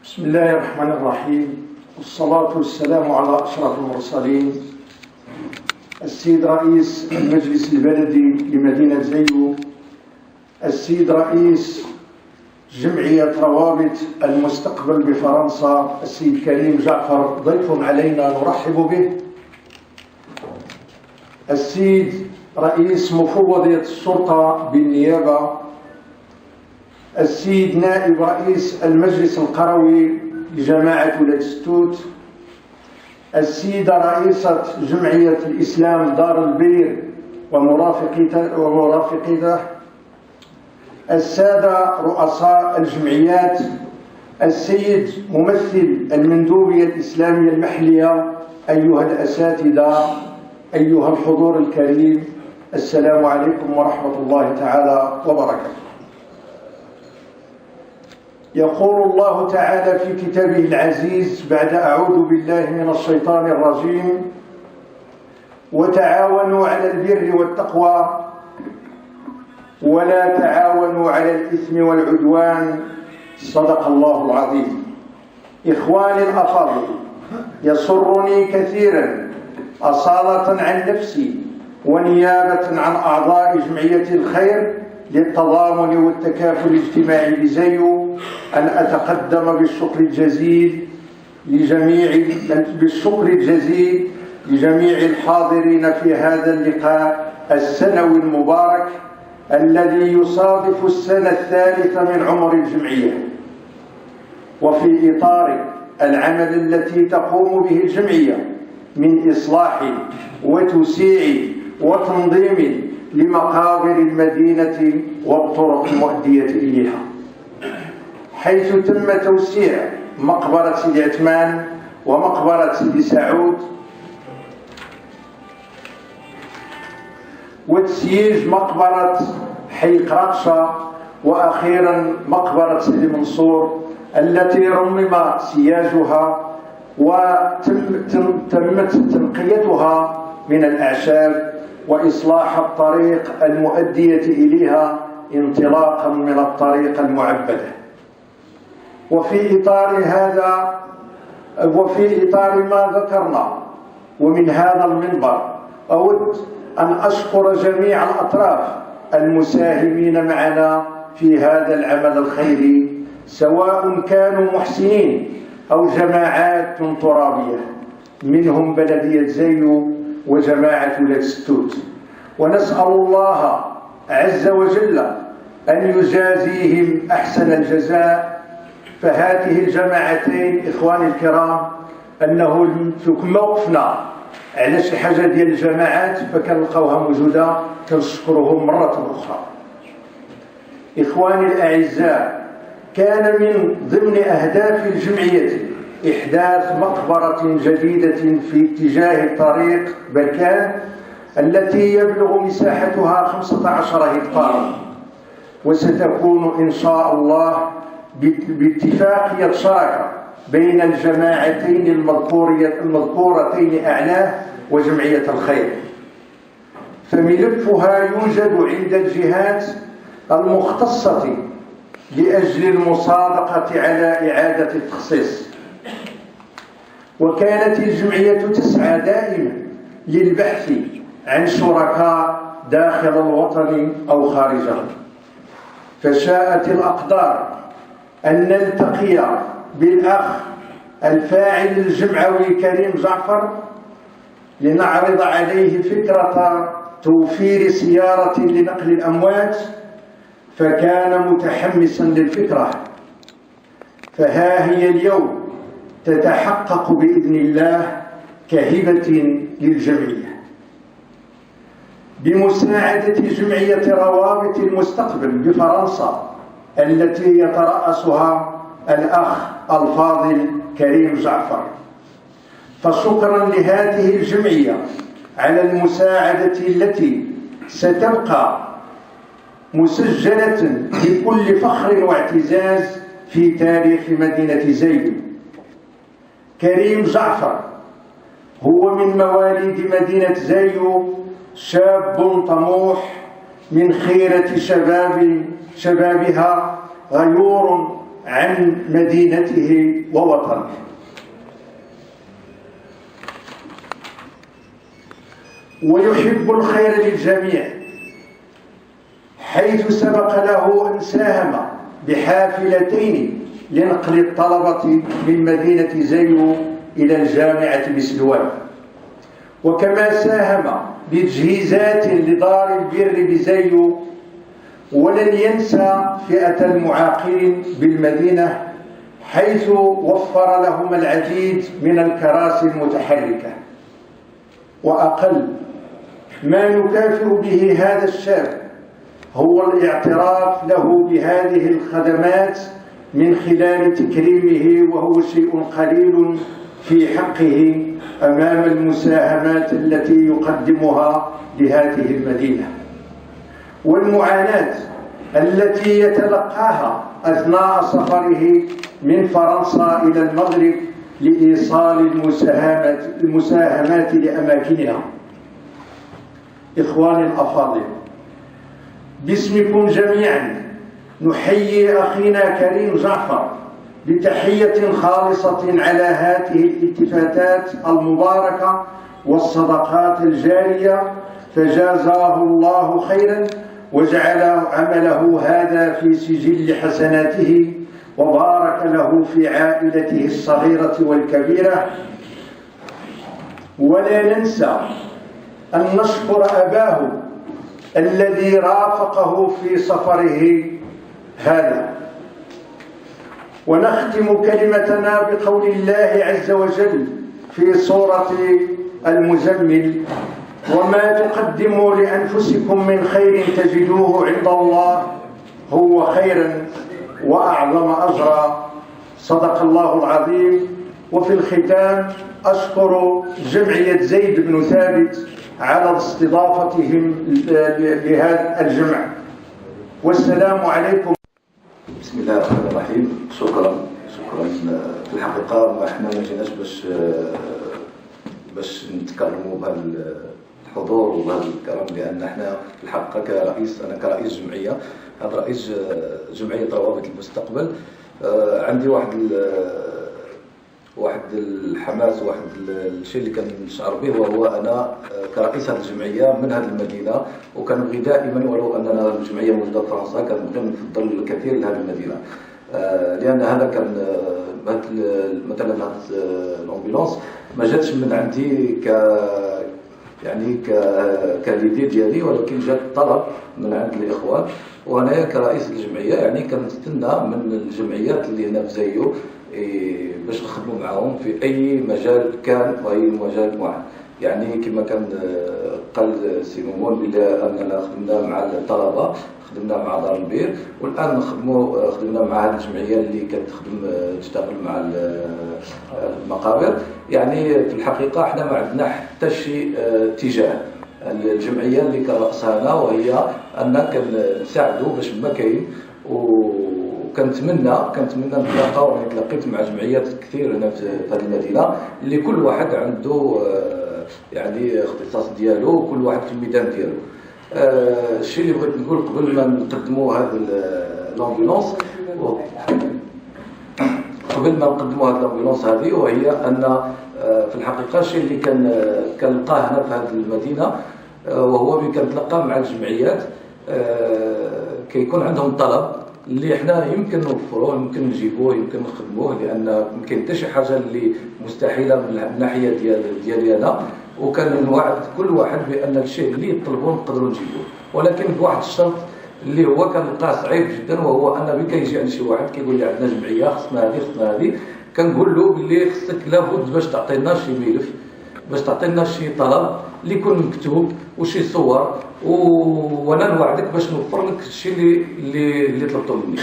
بسم الله الرحمن الرحيم، والصلاة والسلام على أشرف المرسلين السيد رئيس المجلس البلدي لمدينة زيو، السيد رئيس جمعية روابط المستقبل بفرنسا السيد كريم جعفر ضيف علينا نرحب به، السيد رئيس مفوضية الشرطة بالنيابة، السيد نائب رئيس المجلس القروي لجماعة ولاد ستوت، السيدة رئيسة جمعية الإسلام دار البير ومرافقته، السادة رؤساء الجمعيات، السيد ممثل المندوبية الإسلامية المحلية، أيها الأساتذة، أيها الحضور الكريم، السلام عليكم ورحمة الله تعالى وبركاته. يقول الله تعالى في كتابه العزيز بعد أعوذ بالله من الشيطان الرجيم: وتعاونوا على البر والتقوى ولا تعاونوا على الإثم والعدوان، صدق الله العظيم. إخواني الأفاضل، يسرني كثيرا أصالة عن نفسي ونيابة عن أعضاء جمعية الخير للتضامن والتكافل الاجتماعي بزيو أن أتقدم بالشكر الجزيل لجميع الحاضرين في هذا اللقاء السنوي المبارك الذي يصادف السنة الثالثة من عمر الجمعية، وفي إطار العمل التي تقوم به الجمعية من إصلاح وتوسيع وتنظيم لمقابر المدينة والطرق المؤدية إليها، حيث تم توسيع مقبرة سيدي عثمان ومقبرة سيدي سعود، وتسييج مقبرة حي قراقشة، وأخيرا مقبرة سيدي منصور التي رمم سياجها وتمت تنقيتها من الأعشاب وإصلاح الطريق المؤدية إليها انطلاقا من الطريق المعبدة. وفي إطار ما ذكرنا ومن هذا المنبر أود أن أشكر جميع الأطراف المساهمين معنا في هذا العمل الخيري، سواء كانوا محسنين أو جماعات ترابية، منهم بلدية زيو وجماعة ولاد ستوت، ونسأل الله عز وجل أن يجازيهم أحسن الجزاء. فهذه الجماعتين إخواني الكرام، أنه كما وقفنا على شي حاجة ديال الجماعات فكنلقاوها موجودة، كنشكرهم مرة أخرى. إخواني الأعزاء، كان من ضمن أهداف الجمعية إحداث مقبرة جديدة في اتجاه طريق بركان التي يبلغ مساحتها 15 هكتارا، وستكون إن شاء الله باتفاقية شراكة بين الجماعتين المذكورتين أعلاه وجمعية الخير، فملفها يوجد عند الجهات المختصة لأجل المصادقة على إعادة التخصيص. وكانت الجمعية تسعى دائما للبحث عن شركاء داخل الوطن أو خارجه، فشاءت الأقدار أن نلتقي بالأخ الفاعل الجمعوي كريم جعفر لنعرض عليه فكرة توفير سيارة لنقل الأموات، فكان متحمسا للفكرة، فها هي اليوم تتحقق بإذن الله كهبة للجمعية بمساعدة جمعية روابط المستقبل بفرنسا التي يترأسها الأخ الفاضل كريم جعفر. فشكرا لهذه الجمعية على المساعدة التي ستبقى مسجلة بكل فخر واعتزاز في تاريخ مدينة زيو. كريم جعفر هو من مواليد مدينة زيو، شاب طموح من خيرة شبابها، غيور عن مدينته ووطنه. ويحب الخير للجميع، حيث سبق له أن ساهم بحافلتين لنقل الطلبة من مدينة زيو إلى الجامعة بسلوان، وكما ساهم بتجهيزات لدار البر بزيو. ولن ينسى فئة المعاقين بالمدينة، حيث وفر لهم العديد من الكراسي المتحركة. وأقل ما نكافئ به هذا الشاب هو الاعتراف له بهذه الخدمات من خلال تكريمه، وهو شيء قليل في حقه أمام المساهمات التي يقدمها لهذه المدينة والمعاناة التي يتلقاها أثناء سفره من فرنسا إلى المغرب لإيصال المساهمات لأماكنها. إخواني الأفاضل، باسمكم جميعا نحيي أخينا كريم جعفر بتحية خالصة على هذه الالتفاتات المباركة والصدقات الجارية، فجازاه الله خيرا وجعل عمله هذا في سجل حسناته، وبارك له في عائلته الصغيرة والكبيرة. ولا ننسى أن نشكر أباه الذي رافقه في سفره هذا. ونختم كلمتنا بقول الله عز وجل في سورة المزمل: وما تقدموا لأنفسكم من خير تجدوه عند الله هو خيرا وأعظم أجرا. صدق الله العظيم. وفي الختام أشكر جمعية زيد بن ثابت على استضافتهم لهذا الجمع، والسلام عليكم. بسم الله الرحمن الرحيم. شكرا. في الحقيقة ما احنا ما جيناش باش نتكلموا بهالحضور وبهذا الكلام، لأن احنا في الحقيقة أنا كرئيس جمعية، هذا رئيس جمعية روابط المستقبل، عندي واحد الحماس، واحد الشيء اللي كنشعر به، وهو أنا كرئيس هذه الجمعية من هذه المدينة، وكنبغي دائما ولو أننا الجمعية موجودة في فرنسا كنبغي نفضل الكثير لهذه المدينة، لأن هذا كان مثلا هذه الأمبولانس ما جاتش من عندي كليدي ديالي، ولكن جات طلب من عند الإخوان، وأنا كرئيس الجمعية يعني كنستنى من الجمعيات اللي هنا في زيو باش نخدموا معاهم في أي مجال كان وأي مجال واحد. يعني كما كان قال سي مومون بلا أننا خدمنا مع الطلبة، خدمنا مع دار البير، والآن خدمنا مع هذه الجمعية اللي تشتغل مع المقابر. يعني في الحقيقة احنا ما عندنا حتى شيء تجاه الجمعية اللي كرأسها أنا، وهي أننا كنساعدوا باش ما كاين. وكنتمنى نتلاقاو. يعني تلاقيت مع جمعيات كثير هنا في هذه المدينة اللي كل واحد عنده يعني اختصاص ديالو، وكل واحد في الميدان ديالو. الشيء اللي بغيت نقول قبل ما نقدموا هذا الامبولانس، هذه، وهي ان في الحقيقه الشيء اللي كنلقاه هنا في هذه المدينه، وهو كنتلقى مع الجمعيات كيكون عندهم طلب اللي احنا يمكن نوفروه، يمكن نجيبوه، يمكن نخدموه، لان ما كاين حتى شي حاجه اللي مستحيله من الناحيه ديالي انا. وكان نوعد كل واحد بان الشيء اللي يطلبوه نقدروا نجيبوه، ولكن بواحد الشرط اللي هو كنلقاه صعيب جدا، وهو ان ملي كيجي عند شي واحد كيقول لي عندنا جمعيه خصنا هذه كنقول له باللي خصك لابد باش تعطينا شي ملف، باش تعطينا شي طلب اللي يكون مكتوب وشي صور، وانا نوعدك باش نوفر لك الشيء اللي طلبته مني.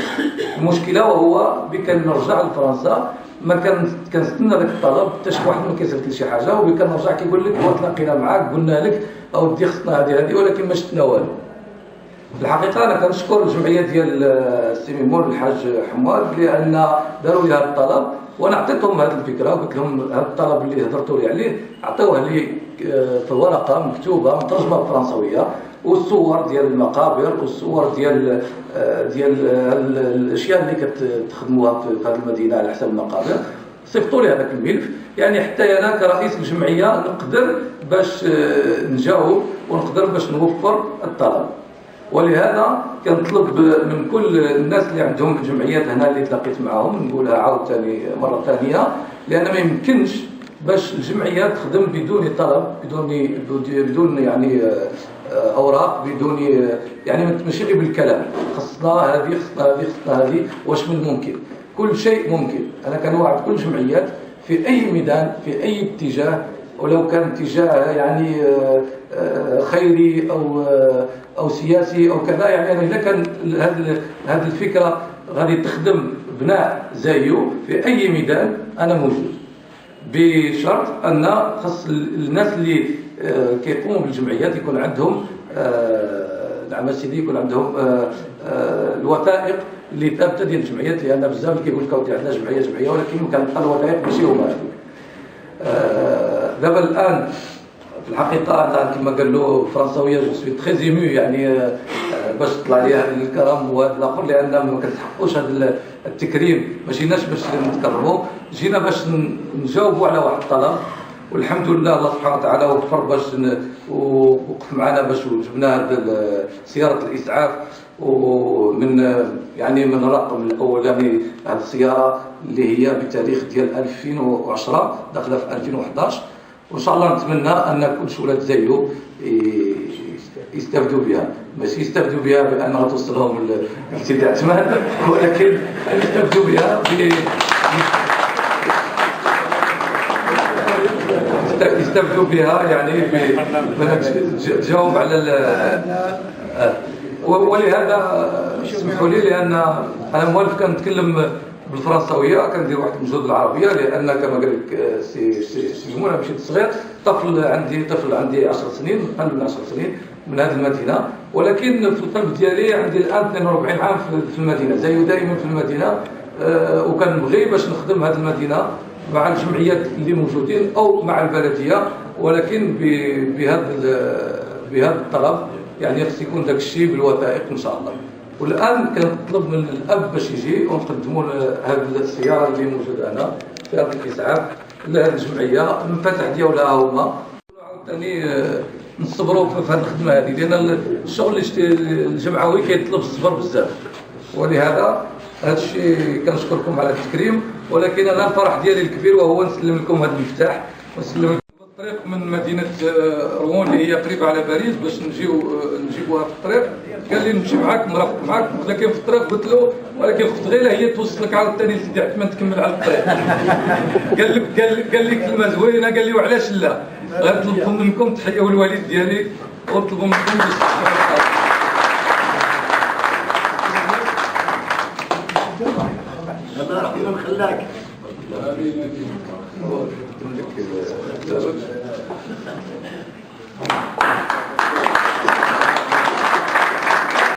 المشكله وهو نرجع لفرنسا ما كنستنى داك الطلب حتى شي واحد ما كيسالك شي حاجه، وكنرجع كيقول لك تلاقينا معاك قلنا لك اودي خصنا هذه ولكن ما شفنا والو. في الحقيقه انا كنشكر الجمعيه ديال السي ميمون الحاج حماد لان داروا لي هذا الطلب، وانا عطيتهم هذه الفكره وقلت لهم هذا الطلب اللي هضرتوا لي عليه عطوه لي في ورقه مكتوبه مترجمه بالفرنسويه، والصور ديال المقابر والصور ديال الاشياء اللي كتخدموها في هذه المدينه على حساب المقابر. صيفطوا لي هذاك الملف، يعني حتى انا كرئيس الجمعيه نقدر باش نجاوب ونقدر باش نوفر الطلب. ولهذا كنطلب من كل الناس اللي عندهم الجمعيات هنا اللي تلاقيت معهم، نقولها عاوتاني مره ثانيه، لان ما يمكنش باش الجمعيات تخدم بدون طلب، بدون يعني اوراق، بدون يعني ماشي غير بالكلام، خصنا هذه خصنا هذه خصنا هذه، واش من ممكن؟ كل شيء ممكن. انا كنوعد كل الجمعيات في اي ميدان في اي اتجاه، ولو كان اتجاه يعني خيري او سياسي او كذا، يعني اذا كان هذه الفكره غادي تخدم بناء زايو في اي ميدان انا موجود، بشرط ان خص الناس اللي كيقوموا بالجمعيات يكون عندهم نعم سيدي، يكون عندهم الوثائق اللي ثابته ديال الجمعيات، لان بزاف اللي كيقول لك اودي عندنا جمعيه ولكن كنلقى الوثائق ماشي هما هذوك. دابا الان في الحقيقه انا كما قال له الفرنساويه جو سوي تري ايمو، يعني باش طلع لي هذا الكرم وهذا الاخر، لان ما كنتحققوش هذا التكريم، ما جيناش باش نتكرموا، جينا باش نجاوبوا على واحد الطلب، والحمد لله الله سبحانه وتعالى وفر باش وقف معنا باش جبنا سياره الاسعاف، ومن يعني من الرقم الاولاني هذه السياره اللي هي بتاريخ ديال 2010 داخله في 2011، وان شاء الله نتمنى ان كل ولاد زايو يستافدوا بها، ماشي يستافدوا بها بان غتوصلهم لسيدي عثمان، ولكن يستافدوا بها يستافدوا بها يعني تجاوب على ولهذا اسمحوا لي، لان انا موالف كنتكلم بالفرنساويه، كندير واحد المجهود بالعربيه، لان كما قال لك سي جمهور انا مشيت صغير، طفل عندي 10 سنين، اقل من 10 سنين من هذه المدينه، ولكن في القلب ديالي عندي الان 42 عام في المدينه، زي دائما في المدينه، وكنبغي باش نخدم هذه المدينه مع الجمعيات اللي موجودين او مع البلديه، ولكن بهذا الطلب، يعني خص يكون داك الشيء بالوثائق ان شاء الله. والان كنطلب من الاب باش يجي ونقدموا هذه السياره اللي موجوده هنا في هذا الاسعاف لهذه الجمعيه، المنفتح ديالها هما عاوتاني نصبروا في هذه الخدمه هذه، لان الشغل الجمعوي كيطلب الصبر بزاف، ولهذا هذا الشيء كنشكركم على التكريم، ولكن انا الفرح ديالي الكبير وهو نسلم لكم هذا المفتاح، ونسلم لكم الطريق من مدينه روان اللي هي قريبه على باريس باش نجيبوها في الطريق، قال لي نمشي معاك نرافق معاك، ولكن في الطريق قلت له ولكن اخت غيره هي توصلك عاوتاني لسيدي عثمان تكمل على الطريق. قال لي كلمه زوينه، قال لي وعلاش لا، غنطلب منكم تحيه والوالد ديالي، ونطلب منكم الله يرحمه ويخليك.